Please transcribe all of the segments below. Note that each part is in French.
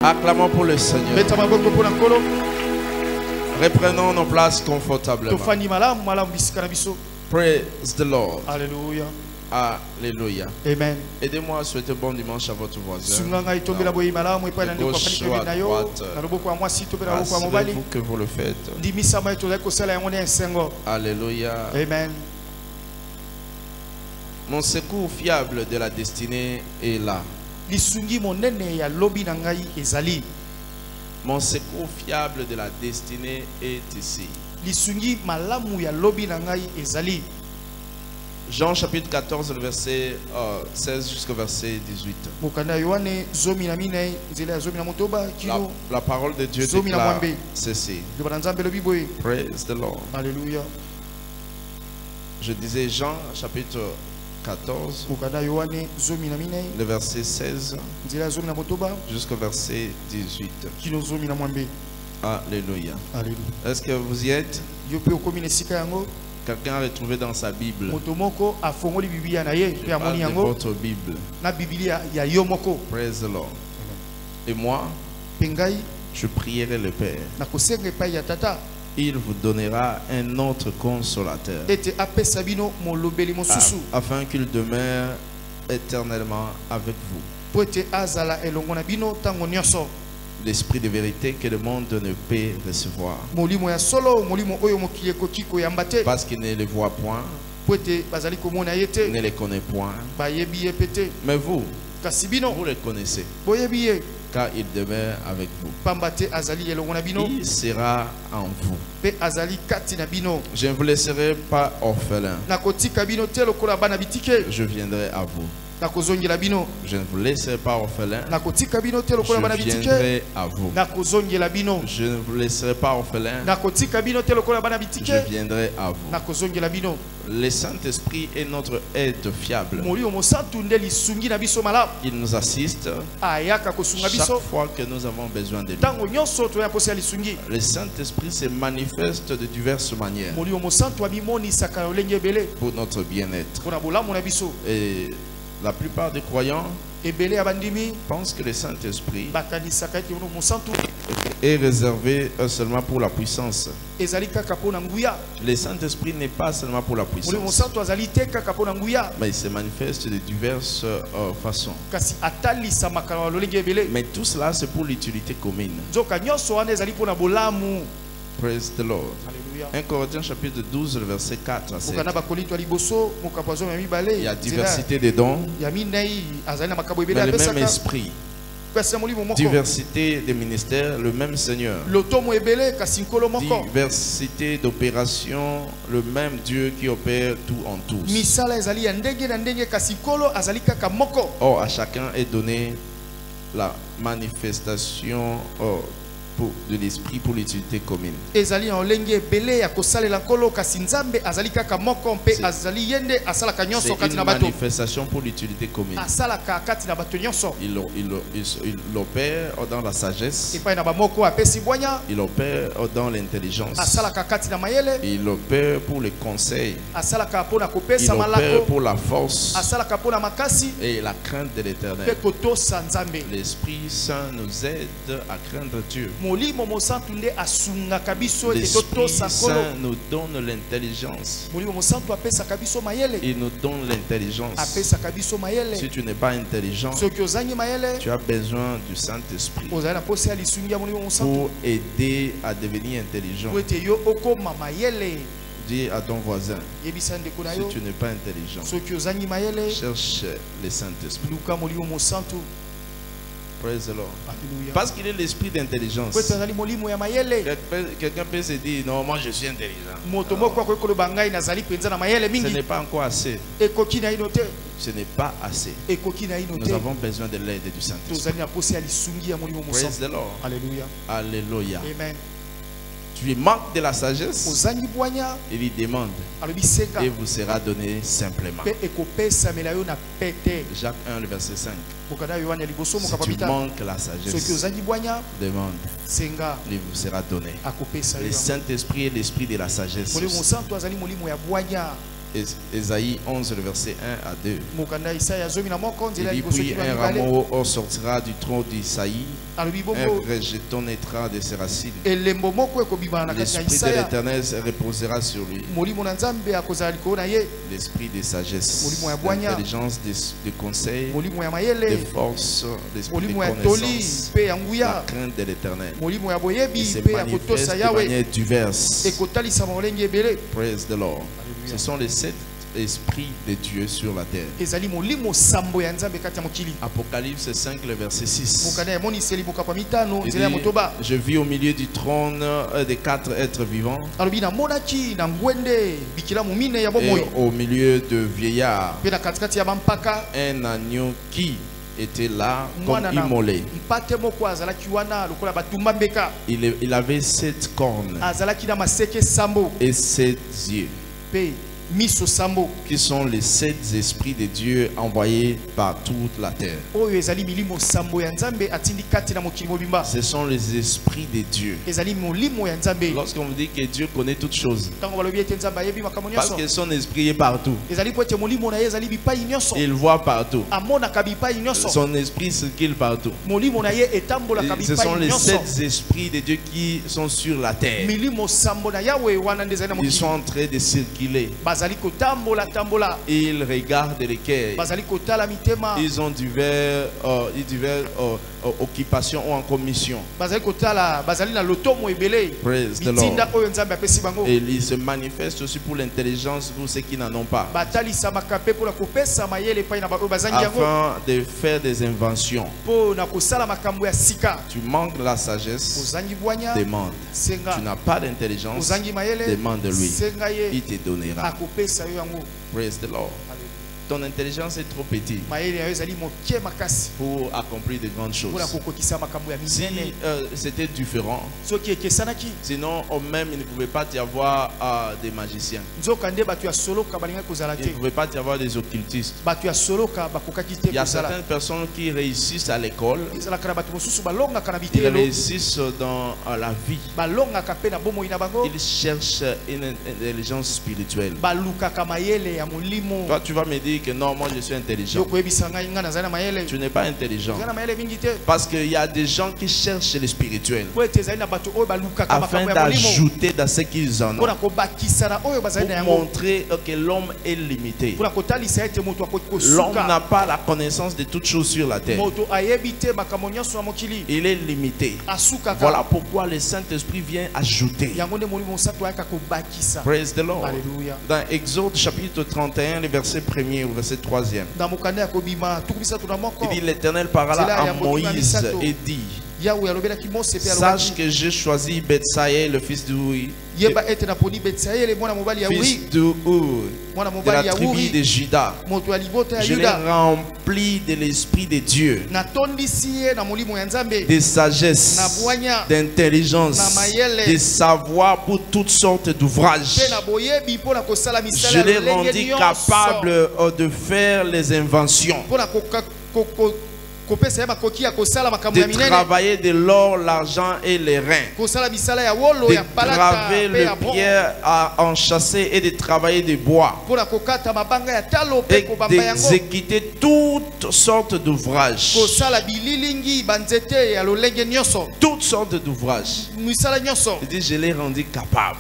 Acclamons pour le Seigneur. Reprenons nos places confortablement. Praise the Lord. Alléluia. Alléluia. Amen. Aidez-moi à souhaiter bon dimanche à votre voisin. Assurez-vous que vous le faites. Alléluia. Amen. Mon secours fiable de la destinée est là. Mon secours fiable de la destinée est ici. Jean chapitre 14, le verset 16 jusqu'au verset 18. La parole de Dieu déclare ceci. Praise the Lord. Alléluia. Je disais Jean chapitre 14, le verset 16 jusqu'au verset 18. Alléluia. Est-ce que vous y êtes? Quelqu'un a retrouvé dans sa Bible. Pas de votre Bible. Praise the Lord. Et moi, je prierai le Père. Il vous donnera un autre consolateur, afin qu'il demeure éternellement avec vous. L'esprit de vérité que le monde ne peut recevoir, parce qu'il ne le voit point, ne les connaît point. Mais vous, vous les connaissez, car il demeure avec vous. Il sera en vous. Je ne vous laisserai pas orphelin. Je viendrai à vous. Je ne vous laisserai pas orphelin. Je viendrai à vous. Je ne vous laisserai pas orphelin. Je viendrai à vous. Le Saint-Esprit est notre aide fiable. Il nous assiste chaque fois que nous avons besoin de lui. Le Saint-Esprit se manifeste de diverses manières pour notre bien-être. Et la plupart des croyants pensent que le Saint-Esprit est réservé seulement pour la puissance. Le Saint-Esprit n'est pas seulement pour la puissance, mais il se manifeste de diverses façons. Mais tout cela, c'est pour l'utilité commune. Praise the Lord. 1 Corinthiens chapitre 12, le verset 4 à 7. Il y a diversité des dons, mais le même esprit. Diversité des ministères, le même Seigneur. Diversité d'opérations, le même Dieu qui opère tout en tous. Or, à chacun est donné la manifestation de l'esprit pour l'utilité commune. C'est une manifestation pour l'utilité commune. Il opère dans la sagesse. Il opère dans l'intelligence. Il opère pour les conseils. Il opère pour la force et la crainte de l'Éternel. L'Esprit Saint nous aide à craindre Dieu. L'Esprit Saint nous donne l'intelligence. Il nous donne l'intelligence. Si tu n'es pas intelligent, tu as besoin du Saint-Esprit pour aider à devenir intelligent. Dis à ton voisin, si tu n'es pas intelligent, cherche le Saint-Esprit. Praise the Lord. Parce qu'il est l'esprit d'intelligence. Quelqu'un peut se dire, non, moi je suis intelligent. Ce n'est pas encore assez. Ce n'est pas assez. Nous avons besoin de l'aide du Saint-Esprit. Praise the Lord. Alléluia. Alléluia. Amen. Tu manques de la sagesse, il lui demande et vous sera donné simplement. Jacques 1, le verset 5. Si tu manques la sagesse, demande, il vous sera donné. Le Saint-Esprit est l'esprit de la sagesse. Ésaïe 11, le verset 1 à 2. Il dit, puis un rameau sortira du tronc d'Isaïe, un rejeton naîtra de ses racines. L'esprit de l'Éternel reposera sur lui. L'esprit de sagesse, d'intelligence, de conseil, de force, l'esprit de connaissance, la crainte de l'Éternel. Il se manifeste de manière diverse. Praise the Lord. Ce sont les 7 esprits de Dieu sur la terre. Apocalypse 5, le verset 6. Il dit, je vis au milieu du trône des 4 êtres vivants et au milieu de vieillards un agneau qui était là comme immolé. Il avait 7 cornes et 7 yeux, qui sont les 7 esprits de Dieu envoyés par toute la terre. Ce sont les esprits de Dieu. Lorsqu'on dit que Dieu connaît toutes choses, parce que son esprit est partout, il voit partout, son esprit circule partout. Ce sont les 7 esprits de Dieu qui sont sur la terre. Ils sont en train de circuler. Ils regardent lesquels. Ils ont divers occupations ou en commission. Praise the Lord. Et ils se manifestent aussi pour l'intelligence pour ceux qui n'en ont pas, afin de faire des inventions. Tu manques la sagesse, demande. Tu n'as pas d'intelligence, demande de lui, il te donnera. Praise the Lord. Ton intelligence est trop petite pour accomplir de grandes choses. Si c'était différent, sinon même il ne pouvait pas y avoir des magiciens. Il ne pouvait pas y avoir des occultistes. Il y a certaines personnes qui réussissent à l'école, ils réussissent dans la vie. Ils cherchent une intelligence spirituelle. Toi, tu vas me dire que non, moi je suis intelligent. Tu n'es pas intelligent. Parce qu'il y a des gens qui cherchent le spirituel afin d'ajouter dans ce qu'ils en ont, pour montrer que l'homme est limité. L'homme n'a pas la connaissance de toutes choses sur la terre. Il est limité. Voilà pourquoi le Saint-Esprit vient ajouter. Praise the Lord. Dans Exode chapitre 31, le verset 1er au verset 3e. Il dit, l'Éternel parla à Moïse et dit, sache que j'ai choisi Betsaïe, le fils d'Uri, fils d'Uri, de la tribu de Juda. Je l'ai rempli de l'Esprit de Dieu, de sagesse, d'intelligence, de savoir pour toutes sortes d'ouvrages. Je l'ai rendu capable de faire les inventions, de travailler de l'or, l'argent et les reins, de graver les pierres à enchâsser et de travailler des bois, et d'exécuter toutes sortes d'ouvrages. Toutes sortes d'ouvrages. Il dit, je l'ai rendu capable.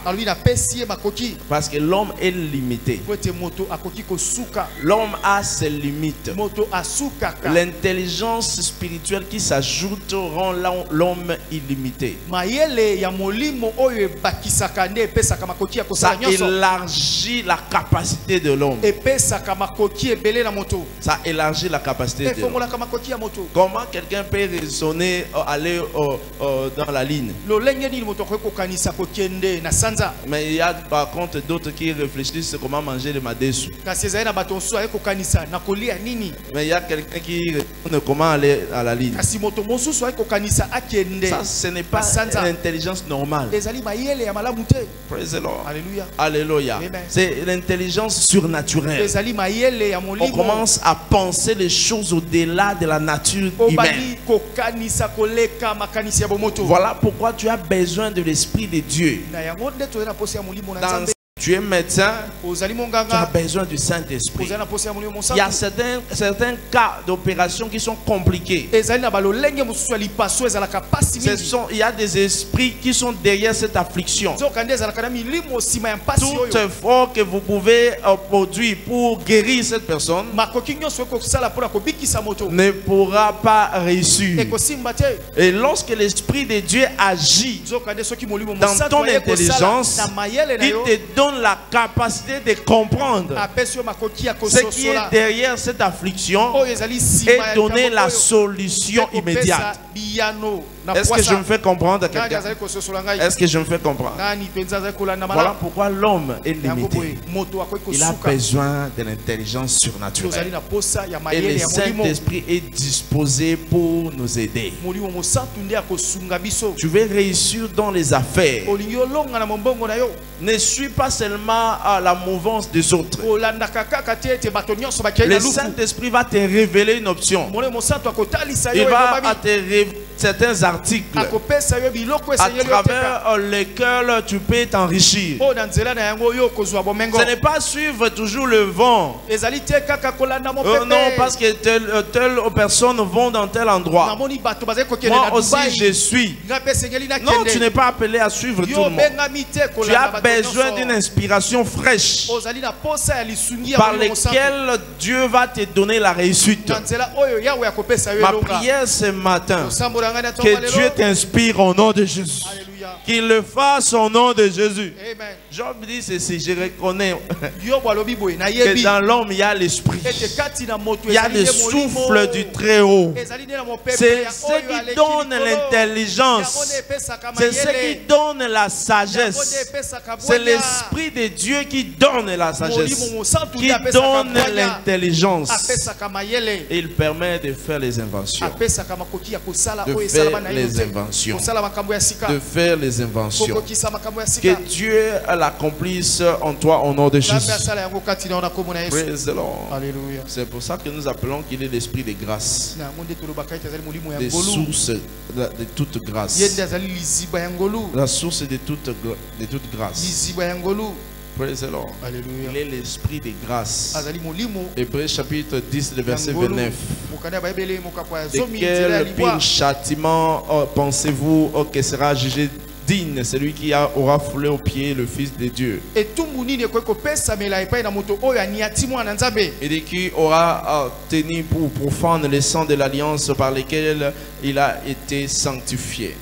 Parce que l'homme est limité. L'homme a ses limites. L'intelligence spirituelle qui s'ajoute rend l'homme illimité. Ça élargit la capacité de l'homme. Ça élargit la capacité de l'homme. Comment quelqu'un peut raisonner, aller dans la ligne? Mais il y a par contre d'autres qui réfléchissent comment manger le madesu. Mais il y a quelqu'un qui ne comment aller à la ligne. Ça, ce n'est pas une intelligence normale. Praise the Lord. Alléluia. Alléluia. C'est l'intelligence surnaturelle. On commence à penser les choses au-delà de la nature humaine. Voilà pourquoi tu as besoin de l'Esprit de Dieu. Dans Tu es médecin, tu as besoin du Saint-Esprit. Il y a certains cas d'opération qui sont compliqués. Il y a des esprits qui sont derrière cette affliction. Tout effort que vous pouvez produire pour guérir cette personne ne pourra pas réussir. Et lorsque l'Esprit de Dieu agit dans ton intelligence, il te donne la capacité de comprendre ce qui est derrière cette affliction et donner la solution immédiate. Est-ce que je me fais comprendre à quelqu'un? Est-ce que je me fais comprendre? Voilà pourquoi l'homme est limité. Il a besoin de l'intelligence surnaturelle. Et le Saint-Esprit est disposé pour nous aider. Tu veux réussir dans les affaires. Ne suis pas seulement à la mouvance des autres. Le Saint-Esprit va te révéler une option. Il va te révéler certains articles à travers lesquels tu peux t'enrichir. Ce n'est pas suivre toujours le vent. Non, parce que telle personne vont dans tel endroit. Moi aussi je suis. Non, tu n'es pas appelé à suivre tout le monde. Tu as besoin d'une inspiration fraîche par laquelle Dieu va te donner la réussite. Ma prière ce matin, que Dieu t'inspire au nom de Jésus. Qu'il le fasse au nom de Jésus. Job dit ceci, je reconnais que dans l'homme il y a l'esprit. Il y a le souffle du Très-Haut. C'est ce qui donne l'intelligence. C'est ce qui donne la sagesse. C'est l'Esprit de Dieu qui donne la sagesse, qui donne l'intelligence. Et il permet de faire les inventions. De faire les inventions. De faire les inventions. Que Dieu l'accomplisse en toi au nom de Jésus. Praise the Lord. C'est pour ça que nous appelons qu'il est l'esprit de grâce, des sources de toute grâce, la source de toute grâce. Praise the Lord. Il est l'esprit de grâce. Hébreux chapitre 10, le verset 29. De quel pire châtiment pensez-vous que sera jugé digne celui qui aura foulé aux pieds le Fils de Dieu, et de qui aura tenu pour profane le sang de l'alliance par lequel il a été sanctifié,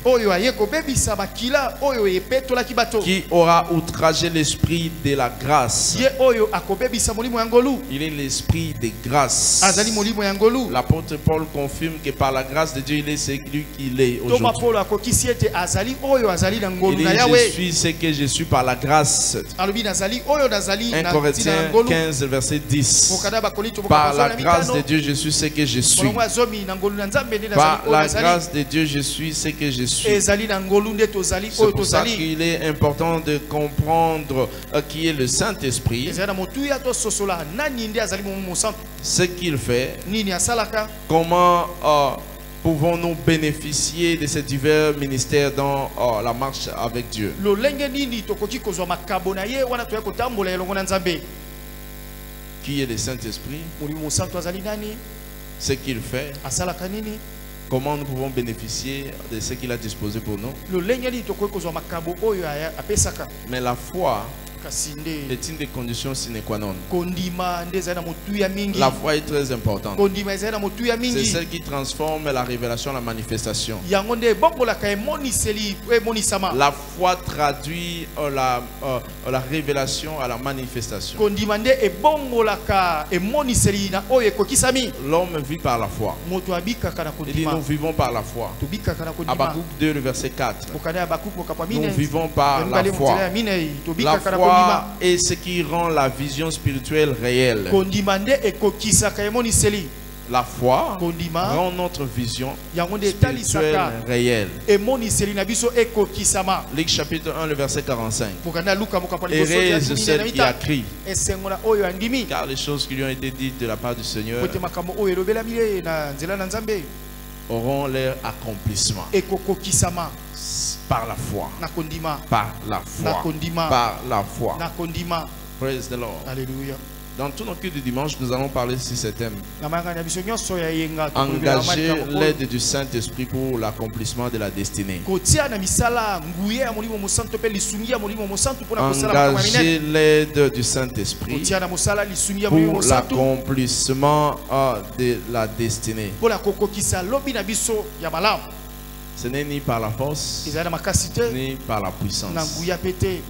qui aura outragé l'esprit de la grâce. Il est l'esprit de grâce. L'apôtre Paul confirme que par la grâce de Dieu il est celui qu'il est aujourd'hui. Il dit, je suis ce que je suis par la grâce. 1 Corinthiens 15 verset 10. Par la grâce de Dieu je suis ce que je suis. Par la grâce de Dieu je suis ce que je suis. C'est pour ça qu'il est important de comprendre qui est le Saint-Esprit, ce qu'il fait, comment pouvons-nous bénéficier de ces divers ministères dans la marche avec Dieu. Qui est le Saint-Esprit? Ce qu'il fait. Comment nous pouvons bénéficier de ce qu'il a disposé pour nous. Mais la foi est une des conditions sine qua non. La foi est très importante. C'est celle qui transforme la révélation en la manifestation. La foi traduit la révélation à la manifestation. L'homme vit par la foi. Il dit nous vivons par la foi. Habakkuk 2 le verset 4. Nous vivons par la foi. La foi est ce qui rend la vision spirituelle réelle. La foi rend notre vision spirituelle réelle. Luc chapitre 1 le verset 45. Heureuse celle qui a crié, car les choses qui lui ont été dites de la part du Seigneur auront leur accomplissement par la foi. Par la foi. Par la foi. Praise the Lord. Alléluia. Dans tout nos cultes du dimanche, nous allons parler sur ce thème. Engager l'aide du Saint-Esprit pour l'accomplissement de la destinée. Engager l'aide du Saint-Esprit pour l'accomplissement de la destinée. Ce n'est ni par la force, ni par la puissance,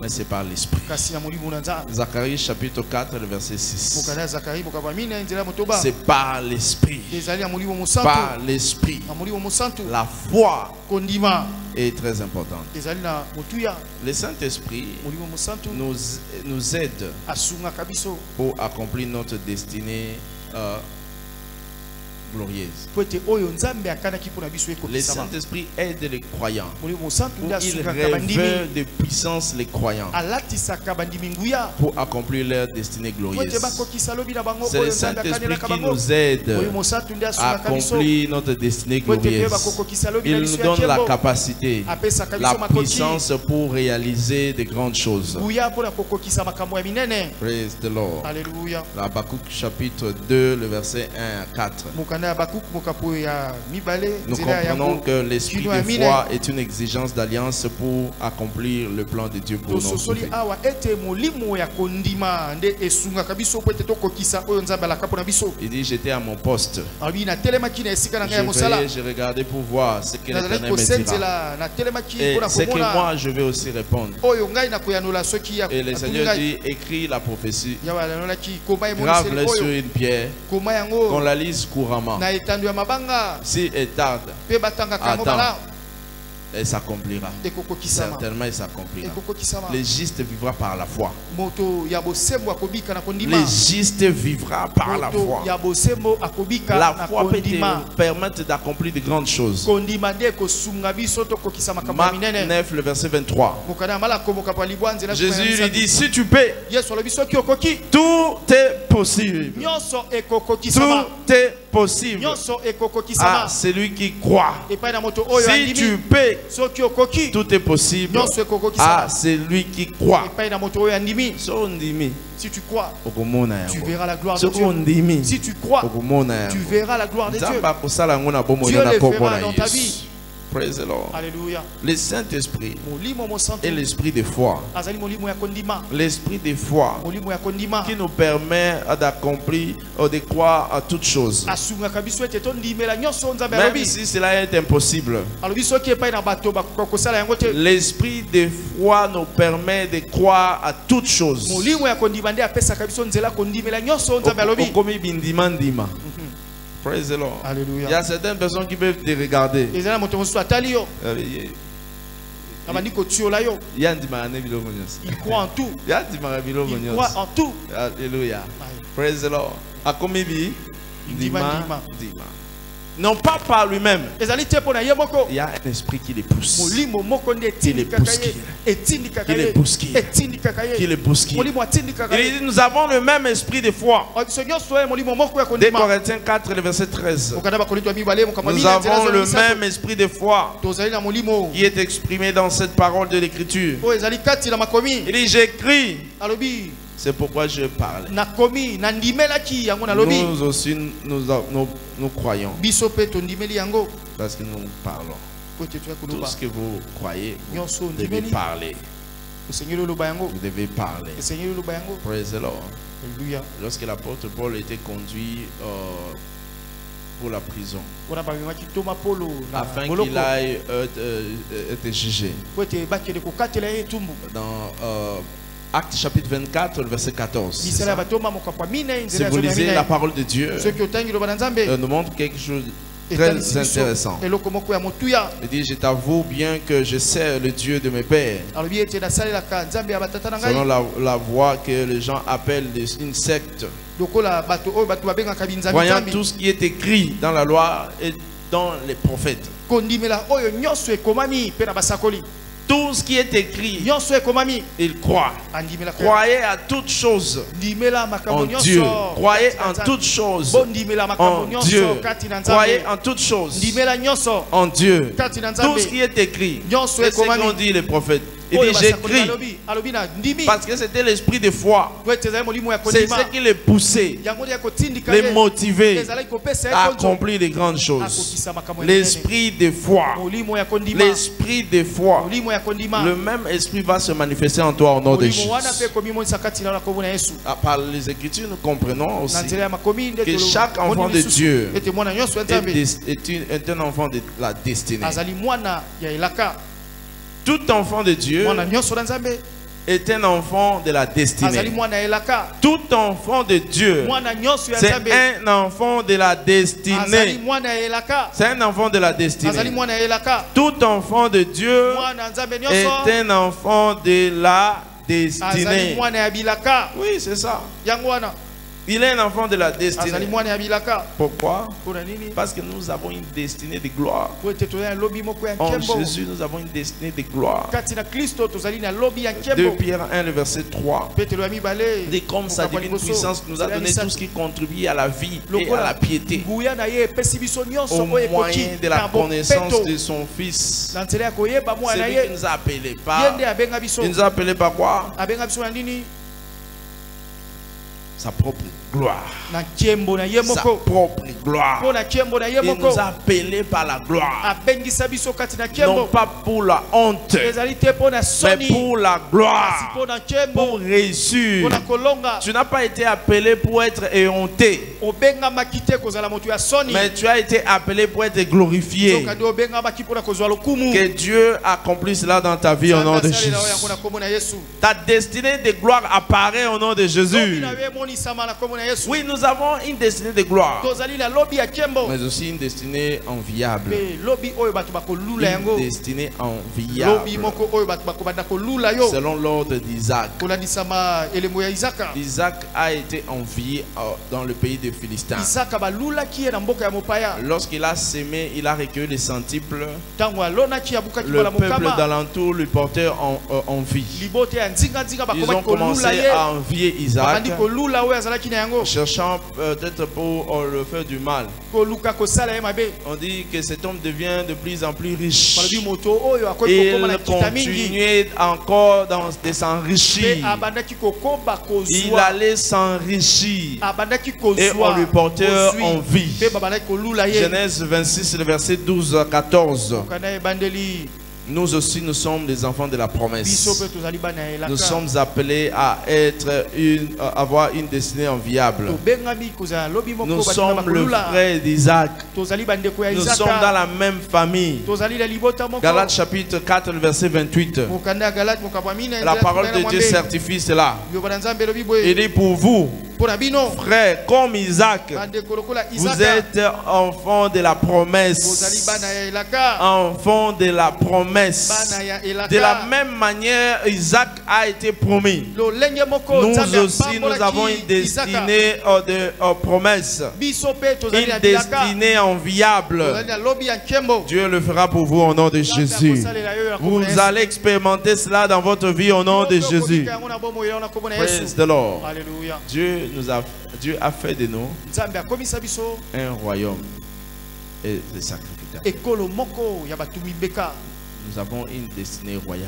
mais c'est par l'Esprit. Zacharie chapitre 4, le verset 6. C'est par l'Esprit. Par l'Esprit. La foi est très importante. Le Saint-Esprit nous aide pour accomplir notre destinée glorieuse. Le Saint-Esprit aide les croyants. Il révèle de puissance les croyants pour accomplir leur destinée glorieuse. C'est le Saint-Esprit qui nous aide à accomplir notre destinée glorieuse. Il nous donne la capacité, la puissance pour réaliser de grandes choses. Praise the Lord. Alléluia. Habakkuk chapitre 2, le verset 1 à 4. Nous comprenons que l'esprit de foi est une exigence d'alliance pour accomplir le plan de Dieu pour nos vies. Il dit, j'étais à mon poste. Je regardais pour voir ce que l'Éternel me dira. Et ce que moi je vais aussi répondre. Et le Seigneur dit, écris la prophétie, grave-la sur une pierre, qu'on la lise couramment. Si elle tarde, attends, elle s'accomplira. Certainement, elle s'accomplira. Le juste vivra par la foi. Le juste vivra par la foi. La foi peut te permettre d'accomplir de grandes choses. Marc 9, le verset 23. Jésus lui dit, si tu peux, tout est possible. Tout est possible à celui qui croit. Si tu peux, tout est possible à celui qui croit. Si tu crois, tu verras la gloire de Dieu. Si tu crois, tu verras la gloire de Dieu. Dieu le fera dans ta vie. Praise the Lord. Alléluia. Le Saint-Esprit et l'esprit de foi. L'esprit de foi qui nous permet d'accomplir ou de croire à toutes choses. Même si cela est impossible. L'esprit de foi nous permet de croire à toutes choses. Praise the Lord. Alléluia. Il y a certaines personnes qui peuvent te regarder. Il y a il croit en tout. Il croit en tout. Alléluia. Praise the Lord. A combien Dima. Non pas par lui-même. Il y a un esprit qui les pousse. Qui les bouscule. Qui les bouscule. Qui les bouscule. Il dit, nous avons le même esprit de foi. 2 Corinthiens 4, le verset 13. Nous avons le même esprit de foi qui est exprimé dans cette parole de l'Écriture. Il dit, j'écris. C'est pourquoi je parle. Nous aussi, nous croyons. Parce que nous parlons. Tout ce que vous croyez, vous devez parler. Vous devez parler. Praise the Lord. Lorsque l'apôtre Paul était conduit pour la prison, afin qu'il aille être jugé, dans Actes chapitre 24, le verset 14. Si vous lisez la parole de Dieu, nous montre quelque chose de très intéressant. Il dit, je t'avoue bien que je sais le Dieu de mes pères. Selon la voie que les gens appellent une secte. Voyant tout ce qui est écrit dans la loi et dans les prophètes. Tout ce qui est écrit, il croit. Croyez à toutes choses en Dieu. Croyez en toutes choses en Dieu. Croyez en toutes choses en Dieu. Tout ce qui est écrit, c'est ce qu'ont dit les prophètes. Il dit j'écris parce que c'était l'esprit de foi. C'est ce qui les poussait, les motivait à accomplir les grandes choses. L'esprit de foi. L'esprit de foi. Le même esprit va se manifester en toi au nom de Jésus. Par les Écritures, nous comprenons aussi que chaque enfant de Dieu est un enfant de la destinée. Tout enfant de Dieu est un enfant de la destinée. Tout enfant de Dieu, c'est un enfant de la destinée. C'est un enfant de la destinée. Tout enfant de Dieu est un enfant de la destinée. Oui, c'est ça. Il est un enfant de la destinée. Pourquoi? Parce que nous avons une destinée de gloire. En Jésus, nous avons une destinée de gloire. 2 Pierre 1, le verset 3. Et comme sa divine puissance nous a donné tout ce qui contribue à la vie et à la piété, au moyen de la connaissance de son Fils. C'est lui qui nous a appelés. Il nous a appelés par quoi? Sa propre gloire. Sa propre gloire. Il nous a appelés par la gloire. Non pas pour la honte, mais pour la gloire, pour réussir. Tu n'as pas été appelé pour être éhonté, mais tu as été appelé pour être glorifié. Que Dieu accomplisse cela dans ta vie au nom de Jésus. Ta destinée de gloire apparaît au nom de Jésus. Oui, nous avons une destinée de gloire, mais aussi une destinée enviable. Une destinée enviable. Selon l'ordre d'Isaac. Isaac a été envié dans le pays des Philistins. Lorsqu'il a sémé, il a recueilli les centiples. Le peuple d'alentour lui portait envie. Ils ont commencé à envier Isaac, cherchant peut-être pour le faire du mal. On dit que cet homme devient de plus en plus riche. Il continuait encore de s'enrichir. Il allait s'enrichir et on lui portait envie. Genèse 26, le verset 12 à 14. Nous aussi, nous sommes des enfants de la promesse. Nous sommes appelés à avoir une destinée enviable. Nous sommes le frère d'Isaac. Nous sommes dans la même famille. Galates chapitre 4, verset 28. La parole de Dieu certifie cela. Il dit pour vous, frères, comme Isaac, vous êtes enfants de la promesse. Enfants de la promesse. De la même manière, Isaac a été promis. Nous aussi, nous avons une destinée de promesse. Une destinée enviable. Dieu le fera pour vous au nom de Jésus. Vous allez expérimenter cela dans votre vie au nom de Jésus. Praise the Lord. Dieu a fait de nous un royaume et des sacrificateurs. Nous avons une destinée royale.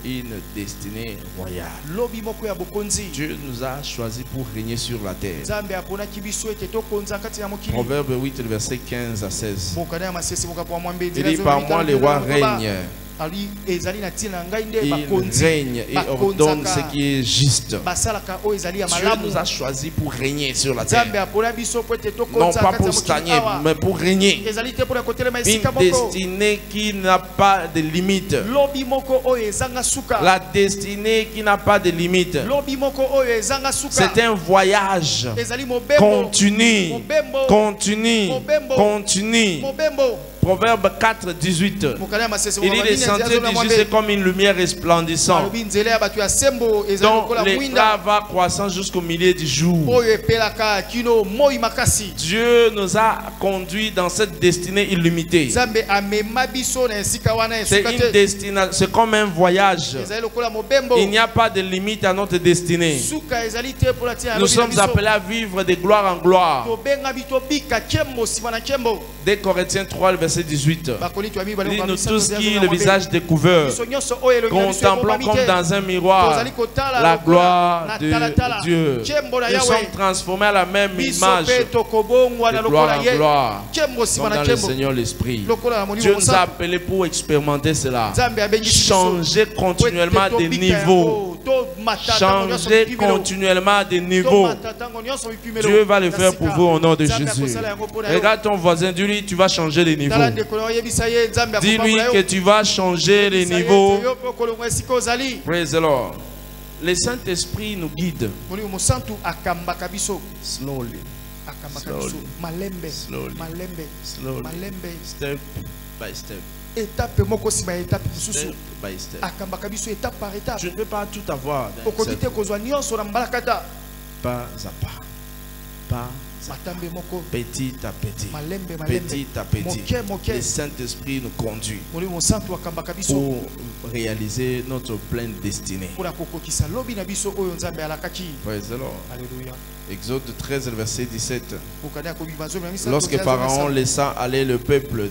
Une destinée royale. Dieu nous a choisis pour régner sur la terre. Proverbe 8, verset 15 à 16. Il dit par moi les rois règnent. Il règne et ordonne ce qui est juste. Dieu nous a choisis pour régner sur la terre. Non pas pour stagner, mais pour régner. Une destinée qui n'a pas de limite. La destinée qui n'a pas de limite. C'est un voyage continu. Continu. Continu. Proverbe 4, 18. Il dit les sentiers du juste c'est comme une lumière resplendissante, dont l'éclat va croissant jusqu'au milieu du jour. Dieu nous a conduits dans cette destinée illimitée. C'est comme un voyage. Il n'y a pas de limite à notre destinée. Nous sommes appelés à vivre de gloire en gloire. Dès Corinthiens 3, le verset 18. Il dit, nous tous qui, le visage découvert, contemplons comme dans un miroir la gloire de Dieu. Nous sommes transformés à la même image, de gloire en gloire, comme dans le Seigneur l'Esprit. Dieu nous a appelés pour expérimenter cela. Changer continuellement de niveau. Changer continuellement de niveau. Dieu va le faire pour vous au nom de Jésus. Regarde ton voisin, dis-lui, tu vas changer de niveau. Dis-lui que tu vas changer de niveau. Praise the Lord. Le Saint-Esprit nous guide. Slowly. Slowly. Slowly. Step by step. Étape step by step. Tu ne peux pas tout avoir. Pas à pas. Pas petit à petit. Petit à petit. Le Saint-Esprit nous conduit pour réaliser notre pleine destinée. Praise the Lord. Alléluia. Exode 13, verset 17. Lorsque Pharaon laissa aller le peuple,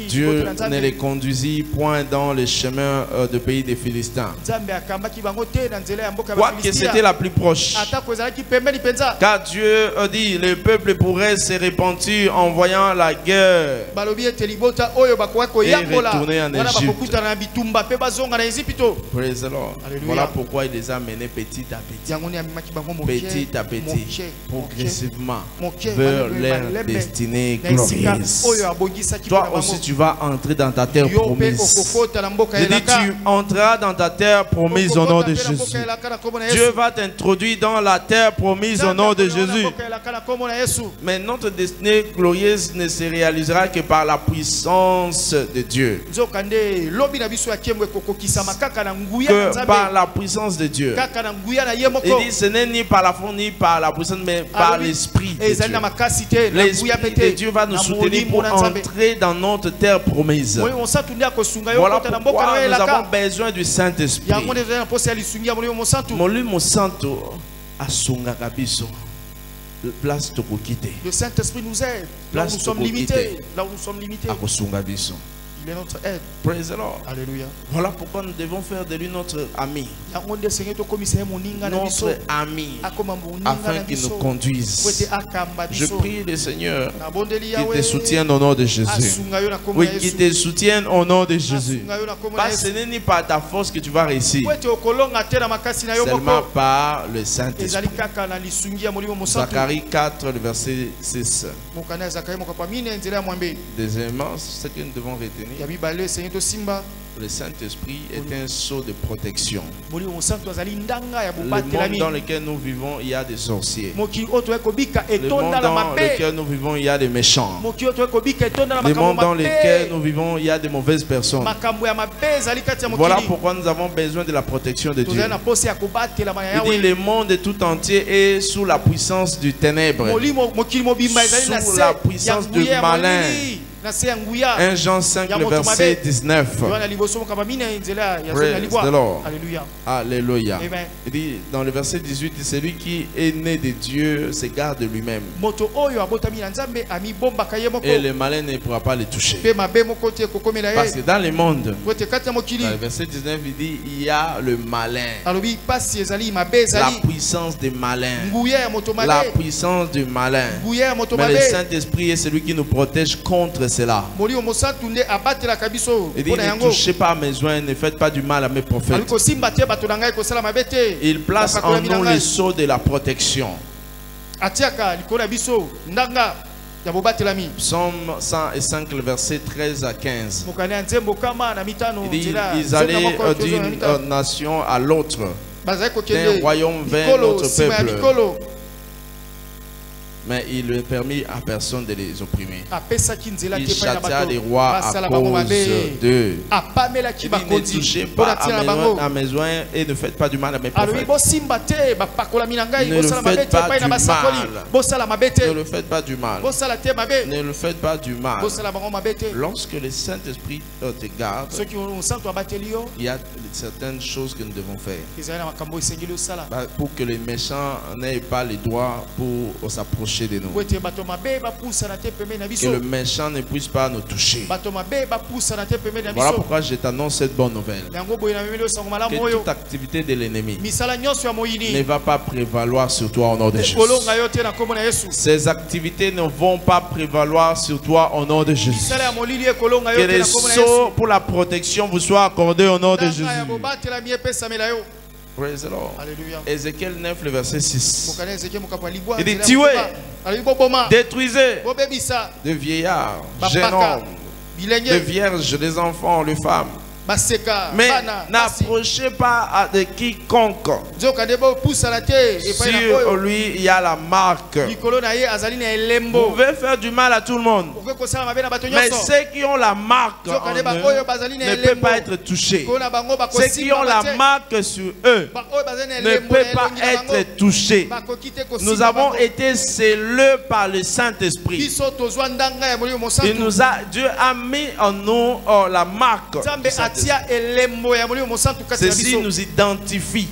Dieu ne les conduisit point dans les chemins du pays des Philistins, quoique c'était la plus proche. Car Dieu a dit, le peuple pourrait se repentir en voyant la guerre et retourner en Égypte. Praise the Lord. Voilà pourquoi il les a menés petit à petit. Petit à petit, progressivement, vers leur destinée glorieuse. Toi aussi, tu vas entrer dans ta terre promise. Je dis, tu entreras dans ta terre promise au nom de Jésus. Dieu va t'introduire dans la terre promise au nom de Jésus. Mais notre destinée glorieuse ne se réalisera que par la puissance de Dieu. Que par la puissance de Dieu. Il dit, ce n'est ni par la force ni par la puissance, mais par l'Esprit de Dieu. L'Esprit de Dieu va nous soutenir pour entrer dans notre terre promise. Voilà pourquoi nous avons besoin du Saint-Esprit. Molimo Santo asungaka biso. Place de quitter. Le Saint-Esprit nous aide. Là où nous sommes limités. Il est notre aide. Praise the Lord. Alléluia. Voilà pourquoi nous devons faire de lui notre ami. Notre ami. Afin qu'il nous conduise. Je prie le Seigneur qu'il te soutienne au nom de Jésus. Oui, qu'il te soutienne au nom de Jésus. Parce que ce n'est ni par ta force que tu vas réussir. Seulement par le Saint-Esprit. Zacharie 4, le verset 6. Deuxièmement, ce que nous devons retenir, le Saint-Esprit est un sceau de protection. Le monde dans lequel nous vivons, il y a des sorciers. Le monde dans lequel nous vivons, il y a des méchants. Le monde dans lequel nous vivons, il y a de mauvaises personnes. Voilà pourquoi nous avons besoin de la protection de Dieu. Il dit, le monde tout entier est sous la puissance du ténèbre, sous la puissance du malin. 1 Jean 5, le verset 19. Praise the Lord. Alléluia. Il dit dans le verset 18, celui qui est né de Dieu se garde lui-même. Et le malin ne pourra pas le toucher. Parce que dans le monde, dans le verset 19, il dit, il y a le malin. La puissance du malin. La puissance du malin. Mais le Saint-Esprit est celui qui nous protège contre cela. Il dit, ne touchez pas à mes joints, ne faites pas du mal à mes prophètes. Il place en nous le sceau de la protection. Psaume 105, le verset 13 à 15. Il dit, ils allaient d'une nation à l'autre, d'un royaume vers l'autre peuple. Mais il ne permet à personne de les opprimer. Il châtia les rois à cause d'eux. Il dit, ne touchez pas à mes oins et ne faites pas du mal à mes prophètes. Ne le faites pas du mal. Ne le faites pas du mal. Ne le faites pas du mal. Lorsque le Saint-Esprit te garde, il y a certaines choses que nous devons faire pour que les méchants n'aient pas les droits pour s'approcher de nous. Que le méchant ne puisse pas nous toucher. Voilà pourquoi je t'annonce cette bonne nouvelle. Que toute activité de l'ennemi ne va pas prévaloir sur toi au nom de Jésus. Ces activités ne vont pas prévaloir sur toi au nom de Jésus. Que les sceaux pour la protection vous soient accordés au nom de Jésus. Praise the Lord. Alléluia. Ézéchiel 9, le verset 6. Il dit, tuez, détruisez de vieillards, jeunes hommes, de vierges, des enfants, les femmes. Mais n'approchez pas de quiconque. Sur lui, il y a la marque. Vous pouvez faire du mal à tout le monde. Mais ceux qui ont la marque en eux ne peuvent pas être touchés. Ceux qui ont la marque sur eux ne peuvent pas être touchés. Nous avons été scellés par le Saint-Esprit. Dieu a mis en nous la marque. Ceci nous identifie.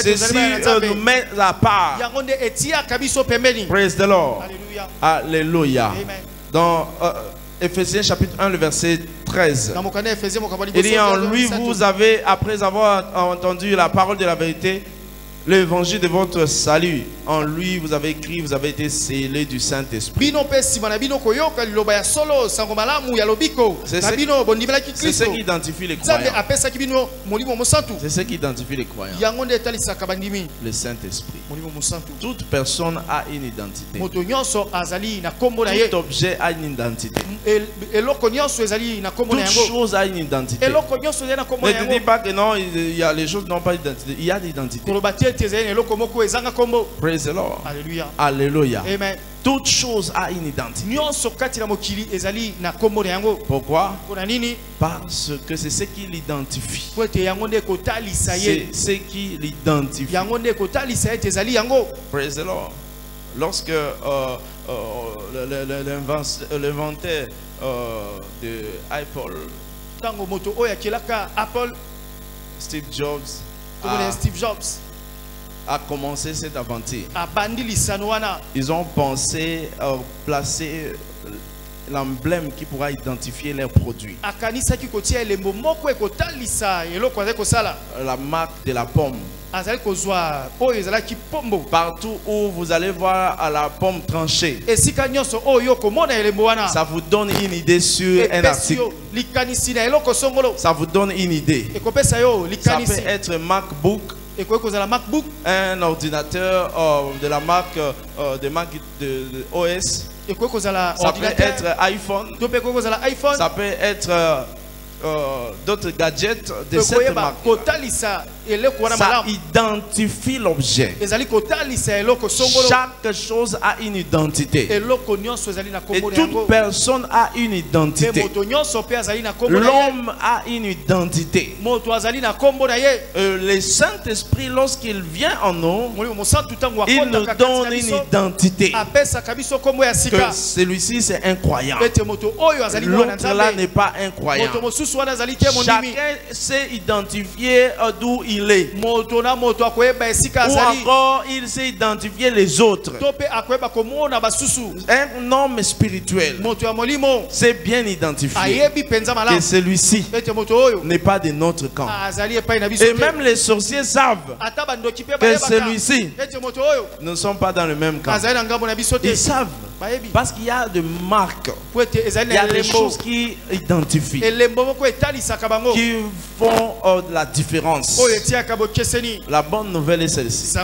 Ceci nous met à part. Praise the Lord. Alléluia. Dans Ephésiens chapitre 1, le verset 13. Il dit, en lui vous avez, après avoir entendu la parole de la vérité, l'évangile de votre salut, en lui vous avez écrit, vous avez été scellés du Saint-Esprit. C'est ce qui identifie les croyants. C'est ce qui identifie les croyants. Le Saint-Esprit. Toute personne a une identité. Tout objet a une identité. Toute chose a une identité. Ne dis pas que non, il y a les choses n'ont pas d'identité. Il y a d'identité. Praise the Lord. Alléluia. Alléluia. Amen. Toute chose a une identité. Pourquoi? Parce que c'est ce qui l'identifie. C'est ce qui l'identifie. Praise the Lord. Lorsque l'inventeur de Apple, Steve Jobs, a commencé cette aventure. Ils ont pensé placer l'emblème qui pourra identifier leurs produits. La marque de la pomme. Partout où vous allez voir à la pomme tranchée, ça vous donne une idée sur un article. Ça vous donne une idée. Ça peut être MacBook, un ordinateur de la marque de OS. Ça peut être iPhone. Ça peut être d'autres gadgets de cette marque. Ça identifie l'objet. Chaque chose a une identité. Et toute personne a une identité. L'homme a une identité. Le Saint-Esprit, lorsqu'il vient en nous, il nous donne une identité. Que celui-ci c'est un croyant. L'autre là n'est pas un croyant. Chacun sait identifier d'où il est. Ou encore il sait identifier les autres. Un homme spirituel c'est bien identifié que celui-ci n'est pas de notre camp. Et même les sorciers savent que celui-ci ne sont pas dans le même camp. Ils savent. Parce qu'il y a des marques. Il y a des choses qui identifient, qui font la différence. La bonne nouvelle est celle-ci.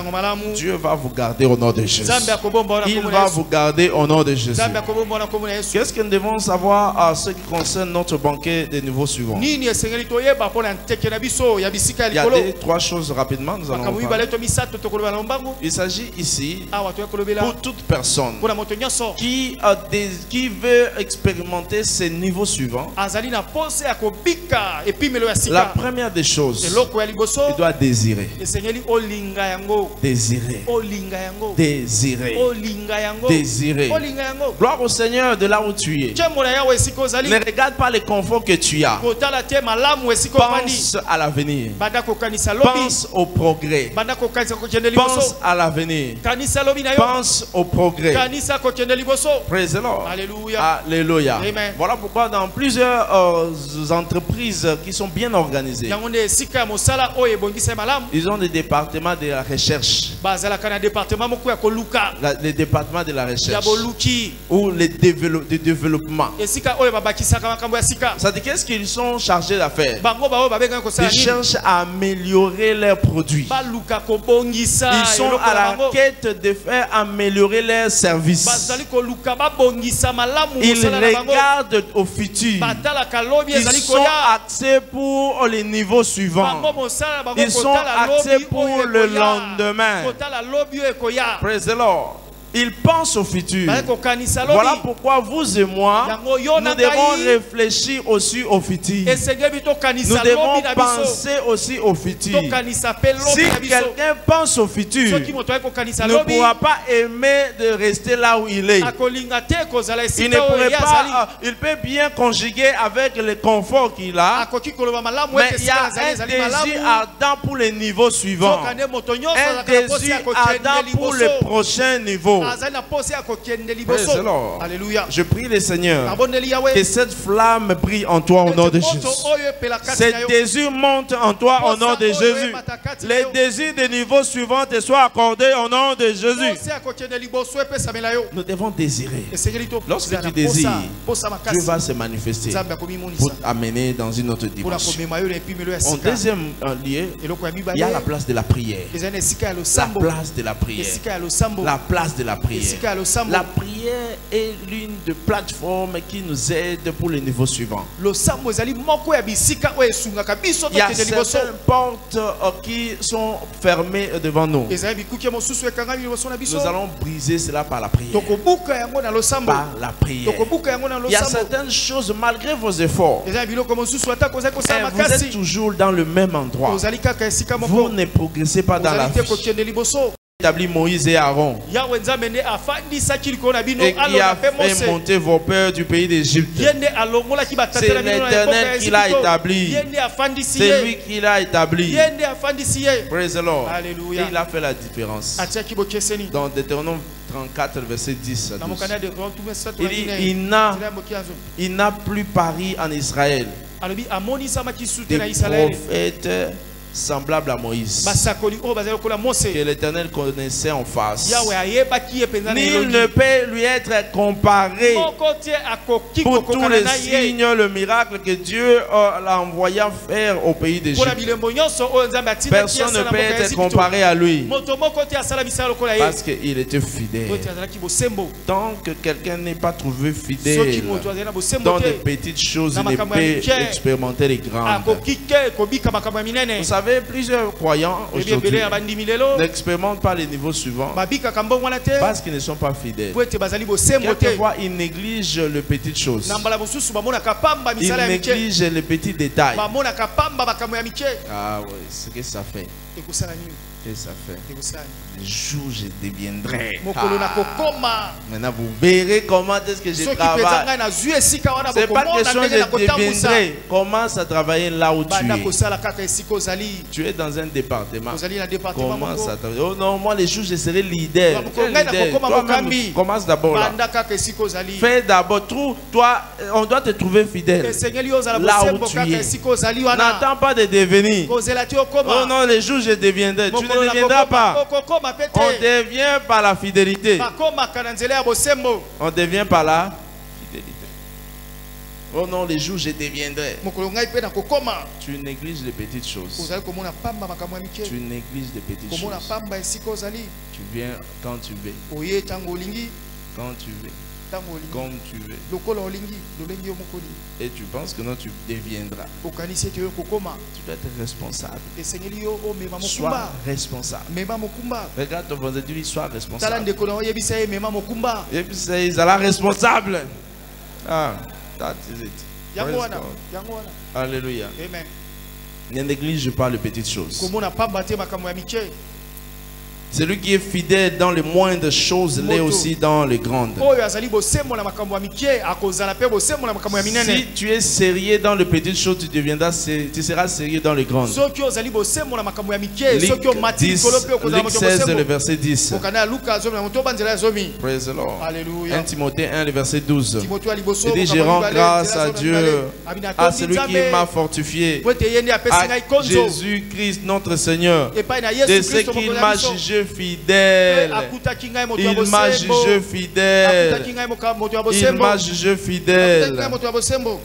Dieu va vous garder au nom de Jésus. Il va vous garder au nom de Jésus. Qu'est-ce que nous devons savoir à ce qui concerne notre banquet des niveaux suivants? Il y a trois choses rapidement. Nous allons parler. Il s'agit ici pour toute personne qui veut expérimenter ces niveaux suivants. La première des choses, il doit désirer. Désirer. Désirer. Désirer. Gloire au Seigneur de là où tu es. Ne regarde pas les conforts que tu as. Pense à l'avenir. Pense au progrès. Pense à l'avenir. Pense au progrès. Praise the Lord. Alléluia. Alléluia. Voilà pourquoi dans plusieurs entreprises qui sont bien organisées, ils ont des départements de la recherche. Les départements de la recherche ou les développements. Ça dit qu'est-ce qu'ils sont chargés d'affaires? Ils cherchent à améliorer leurs produits. Ils sont à la quête de faire améliorer leurs services. Ils regardent au futur. Ils sont axés pour les niveaux suivants. Ils sont axés pour le lendemain. Praise the Lord. Ils pensent au futur. Voilà pourquoi vous et moi, nous devons réfléchir aussi au futur. Nous devons penser aussi au futur. Si quelqu'un pense au futur, ne pourra pas aimer de rester là où il est. Il ne pourrait pas, il peut bien conjuguer avec le confort qu'il a, mais il y a un désir ardent pour les niveaux suivants. Un désir ardent pour le prochain niveau. Alléluia. Je prie le Seigneur que cette flamme brille en toi au nom de Jésus. Ce désir monte en toi au nom de Jésus. Les désirs des niveaux suivants te soient accordés au nom de Jésus. Nous devons désirer. Lorsque tu désires, Dieu va se manifester pour t'amener dans une autre dimension. En deuxième lieu, il y a la place de la prière. La place de la prière. La place de la prière. La prière est l'une des plateformes qui nous aide pour le niveau suivant. Il y a certaines portes qui sont fermées devant nous. Nous allons briser cela par la prière. Par la prière. Il y a certaines choses, malgré vos efforts, vous êtes toujours dans le même endroit. Vous ne progressez pas dans la vie. Établi Moïse et Aaron, et qui a fait monter vos pères du pays d'Égypte. C'est l'Éternel qui l'a établi. C'est lui qui l'a établi. Praise the Lord. Et il a fait la différence. Dans Deutéronome 34, verset 10 à 12. Il dit, il n'a plus pari en Israël des prophètes semblable à Moïse, que l'Éternel connaissait en face. Nul ne peut lui être comparé pour tous les signes, le miracle que Dieu l'a envoyé faire au pays d'Égypte. Personne ne peut être comparé à lui parce qu'il était fidèle. Tant que quelqu'un n'est pas trouvé fidèle dans des petites choses, il ne peut expérimenter les grandes. Vous savez, plusieurs croyants aujourd'hui n'expérimentent pas les niveaux suivants parce qu'ils ne sont pas fidèles. Quelquefois, ils négligent les petites choses. Ils négligent les petits détails. Ah oui, ce que ça fait. Et ça fait. Le jour où je deviendrai. Maintenant, vous verrez comment est-ce que je travaille. C'est pas question de deviendrai. Commence à travailler là où tu es. Tu es dans un département. Commence à travailler. Oh non, moi les jours je serai leader. Toi-même, commence d'abord là. Fais d'abord. Toi, on doit te trouver fidèle. Là où tu es. N'attends pas de devenir. Oh non, les jours je deviendrai. Tu deviendra pas. On devient par la fidélité. On devient par la fidélité. Oh non, les jours je deviendrai. Tu négliges les petites choses. Tu négliges les petites choses. Tu viens quand tu veux. Quand tu veux. Comme tu veux. Et tu penses que non, tu deviendras. Tu dois être responsable. Sois responsable. Regarde ton voisin, dis sois responsable. Et puis c'est la responsable. Ah, that is it. Alléluia. Ne néglige pas les petites choses. Celui qui est fidèle dans les moindres choses l'est aussi dans les grandes. Si tu es sérieux dans les petites choses, tu seras sérieux dans les grandes. Luc 16, le verset 10. Praise the Lord. 1 Timothée 1, le verset 12. Il dit, je rends grâce à Dieu, à celui qui m'a fortifié, à Jésus-Christ notre Seigneur, de ce qu'il m'a jugé fidèle. Il m'a jugé fidèle. Il m'a jugé fidèle.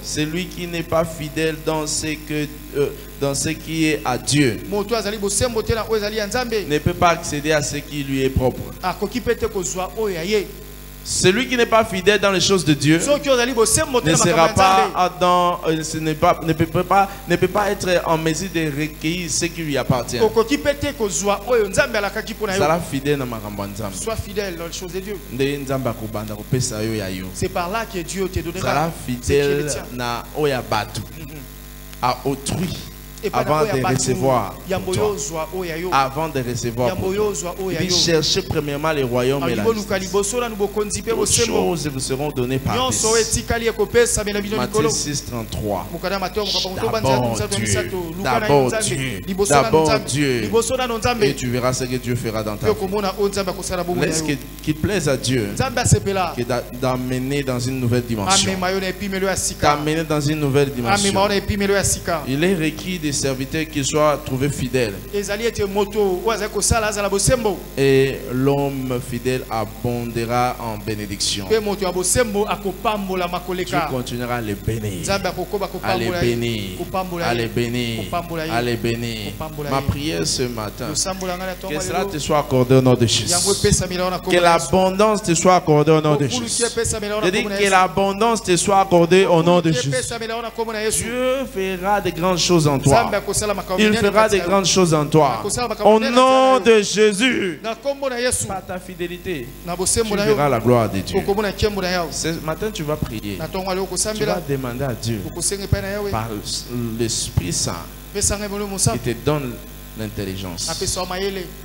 Celui qui n'est pas fidèle dans ce qui est à Dieu ne peut pas accéder à ce qui lui est propre. Celui qui n'est pas fidèle dans les choses de Dieu ne sera pas dans, ne peut pas être en mesure de recueillir ce qui lui appartient. Sois fidèle dans les choses de Dieu. C'est par là que Dieu te donnera. Fidèle à autrui. Avant de recevoir pour toi. Avant de recevoir pour toi. Il dit cherchez premièrement les royaumes et la justice. Toutes choses vous seront données par Dieu. Matthieu 6, 33. D'abord Dieu. Et tu verras ce que Dieu fera dans ta vie. Laisse qu'il plaise à Dieu d'amener dans une nouvelle dimension. D'amener dans une nouvelle dimension. Il est requis des serviteurs qui soient trouvés fidèles. Et l'homme fidèle abondera en bénédiction. Tu continueras à les bénir. À les bénir. À les bénir. À les bénir. Ma prière ce matin, que cela te soit accordé au nom de Jésus. Que l'abondance te soit accordée au nom de Jésus. Je dis que l'abondance te soit accordée au nom de Jésus. Dieu fera de grandes choses en toi. Il fera de grandes choses en toi. Au nom de Jésus. Par ta fidélité, tu verras la gloire de Dieu. Ce matin, tu vas prier. Tu vas demander à Dieu par l'Esprit Saint qui te donne l'intelligence,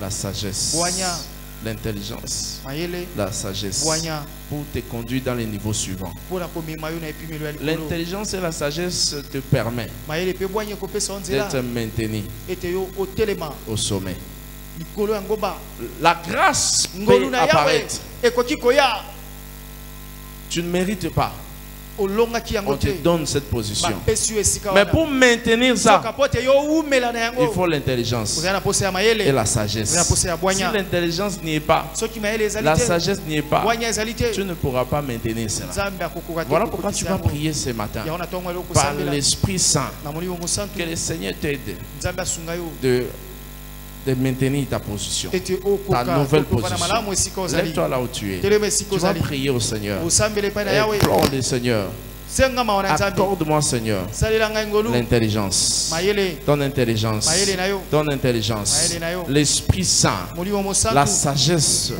la sagesse, l'intelligence, la sagesse pour te conduire dans les niveaux suivants. L'intelligence et la sagesse te permettent d'être maintenu au sommet. La grâce peut apparaître. Tu ne mérites pas. On te donne cette position. Mais pour maintenir ça, il faut l'intelligence et la sagesse. Si l'intelligence n'y est pas, la sagesse n'y est pas, tu ne pourras pas maintenir cela. Voilà pourquoi tu vas prier ce matin par l'Esprit Saint. Que le Seigneur t'aide de maintenir ta position, ta nouvelle position. Lève-toi là où tu es. Tu vas prier au Seigneur. Implore le Seigneur. Accorde-moi, Seigneur, l'intelligence, ton intelligence, ton intelligence, l'Esprit Saint, la sagesse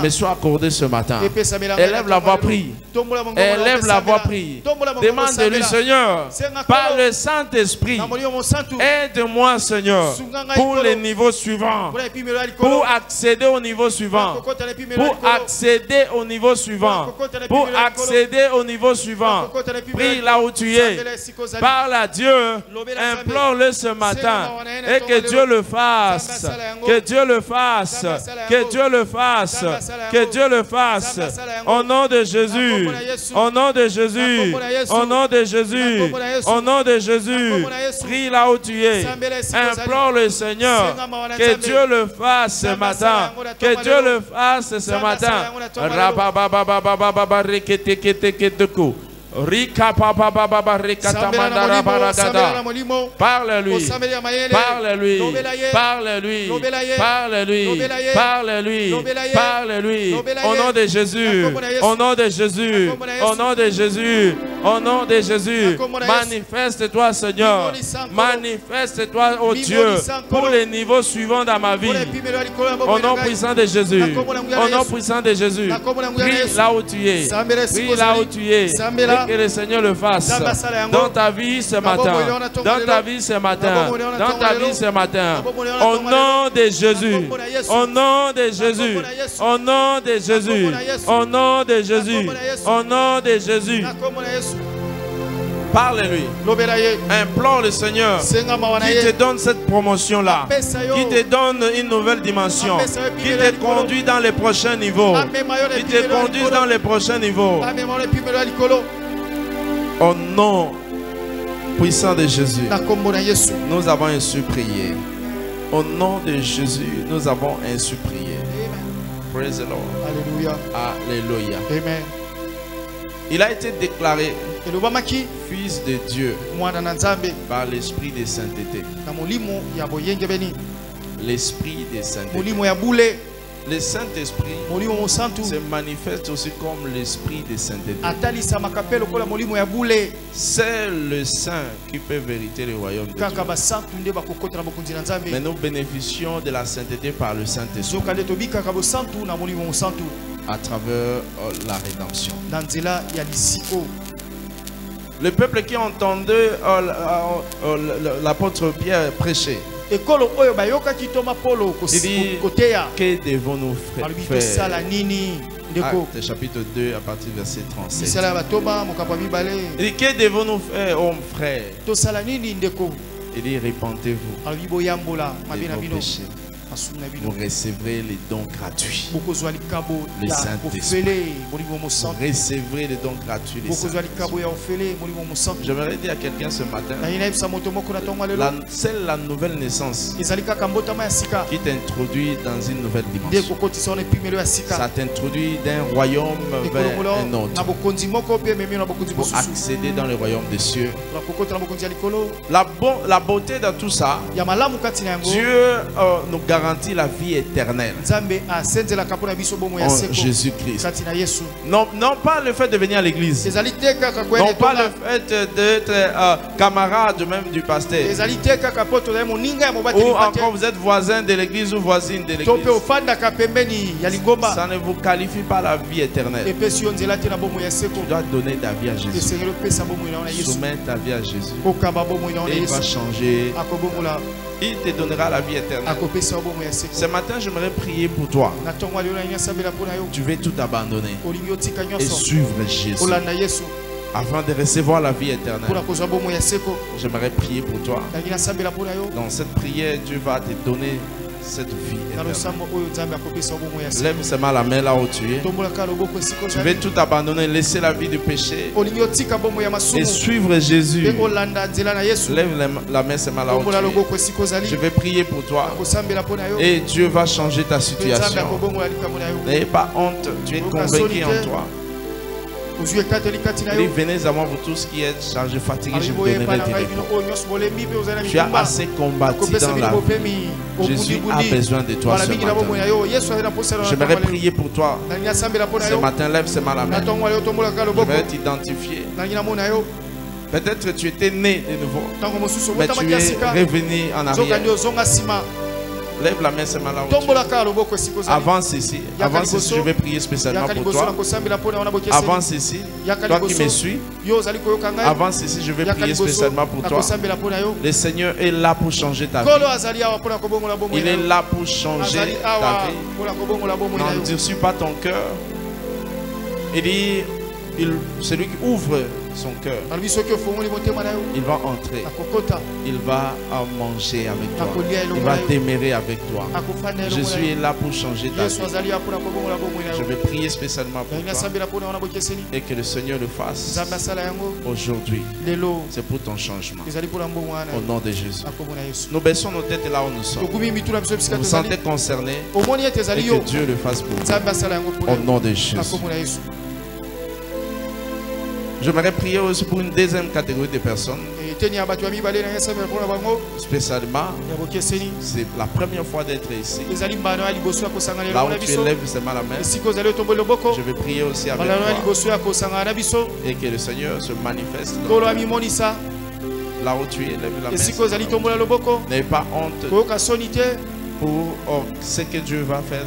me soit accordée ce matin. Élève la voix, prie. Élève la voix, prie. Demande de lui, Seigneur, par le Saint-Esprit, aide-moi, Seigneur, pour les niveaux suivants, pour accéder au niveau suivant, pour accéder au niveau suivant, pour accéder au niveau suivant. Prie là où tu es. Parle à Dieu. Implore-le ce matin. Et que Dieu le fasse. Que Dieu le fasse. Que Dieu le fasse. Que Dieu le fasse. Au nom de Jésus. Au nom de Jésus. Au nom de Jésus. Au nom de Jésus. Prie là où tu es. Implore le Seigneur. Que Dieu le fasse ce matin. Que Dieu le fasse ce matin. Rika papa baba rikatamandara baragada. Parle-lui, parle-lui, parle-lui, parle-lui, parle-lui, parle-lui. Au nom de Jésus, au nom de Jésus, au nom de Jésus, au nom de Jésus. Manifeste-toi, Seigneur. Manifeste-toi, oh Dieu, pour les niveaux suivants dans ma vie. Au nom puissant de Jésus, au nom puissant de Jésus. Prie là où tu es, prie là où tu es. Que le Seigneur le fasse dans ta vie ce matin, dans ta vie ce matin, dans ta vie ce matin. Au nom de Jésus, au nom de Jésus, au nom de Jésus, au nom de Jésus, au nom de Jésus. Parle-lui. Implore le Seigneur qui te donne cette promotion-là, qui te donne une nouvelle dimension, qui te conduit dans les prochains niveaux, qui te conduit dans les prochains niveaux. Au nom puissant de Jésus, nous avons ainsi prié. Au nom de Jésus, nous avons ainsi prié. Praise the Lord. Alléluia. Alléluia. Amen. Il a été déclaré fils de Dieu par l'esprit de sainteté. L'esprit de sainteté. Le Saint-Esprit se manifeste aussi comme l'esprit de sainteté. C'est le Saint qui peut vériter le royaume de Dieu. Mais nous bénéficions de la sainteté par le Saint-Esprit à travers la rédemption. Le peuple qui entendait l'apôtre Pierre prêcher, il dit, que devons-nous faire? Actes chapitre 2 à partir du verset 37. Il dit, que devons-nous faire, hommes frères? Il dit, répentez-vous de vos péchés. Vous recevrez les dons gratuits. Le Saint-Esprit. Vous recevrez les dons gratuits. J'aimerais dire à quelqu'un ce matin, c'est la nouvelle naissance qui t'introduit dans une nouvelle dimension. Ça t'introduit d'un royaume vers un autre pour accéder dans le royaume des cieux. La beauté de tout ça, Dieu nous garantit la vie éternelle en Jésus-Christ. Non pas le fait de venir à l'église, non pas le fait d'être camarade même du pasteur, ou encore vous êtes voisin de l'église ou voisine de l'église. Ça ne vous qualifie pas la vie éternelle. Tu dois donner ta vie à Jésus. Soumets ta vie à Jésus et il va changer. Il te donnera la vie éternelle. Ce matin, j'aimerais prier pour toi. Tu veux tout abandonner et suivre Jésus afin de recevoir la vie éternelle. J'aimerais prier pour toi. Dans cette prière, Dieu va te donner cette vie éternelle. Lève seulement la main là où tu es. Tu veux tout abandonner, laisser la vie du péché et suivre Jésus. Lève la main seulement là où tu es. Je vais prier pour toi et Dieu va changer ta situation. N'ayez pas honte, tu es convaincu en toi. Venez à moi vous tous qui êtes chargés, fatigués, je vous donnerai des repos. Tu as assez combattu dans la vie. Jésus a besoin de toi ce matin. J'aimerais prier pour toi. Ce matin, lève seulement la main. Je vais t'identifier. Peut-être que tu étais né de nouveau, mais tu es revenu en arrière. Lève la main seulement là où tu es. Avance ici. Avance ici. Je vais prier spécialement pour toi. Avance ici. Toi qui me suis. Avance ici. Je vais prier spécialement pour toi. Le Seigneur est là pour changer ta vie. Il est là pour changer ta vie. N'endurcis pas ton cœur. Il dit, celui qui ouvre son cœur. Il va entrer. Il va manger avec toi. Il va demeurer avec toi. Je suis là pour changer ta vie. Je vais prier spécialement pour toi. Et que le Seigneur le fasse aujourd'hui. C'est pour ton changement. Au nom de Jésus. Nous baissons nos têtes là où nous sommes. Vous vous sentez concerné. Et que Dieu le fasse pour vous. Au nom de Jésus. J'aimerais prier aussi pour une deuxième catégorie de personnes. Spécialement, c'est la première fois d'être ici. Là où tu élèves seulement la main, je vais prier aussi avec toi. Et que le Seigneur se manifeste. Là où tu élèves la main, n'aie pas honte pour ce que Dieu va faire.